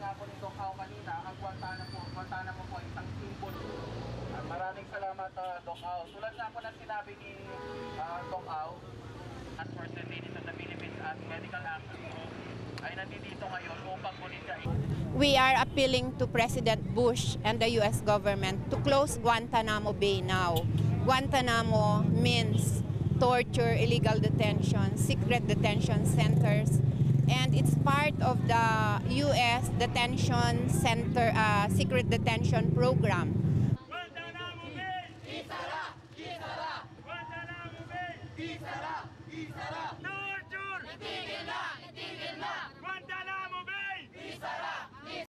nga po nitong Au kanina, ang Guantanamo po ay isang simbolo. Maraming salamat, Doc Au. Tulad nga po na sinabi ni Doc Au, as person ladies of the Philippines at Medical Access Group ay nandito ngayon upang muli siya. We are appealing to President Bush and the U.S. government to close Guantanamo Bay now. Guantanamo means torture, illegal detention, secret detention centers, and it's part of the U.S. detention center, secret detention program. Guantanamo Bay! Isara! Isara! Guantanamo Bay! Isara! Isara!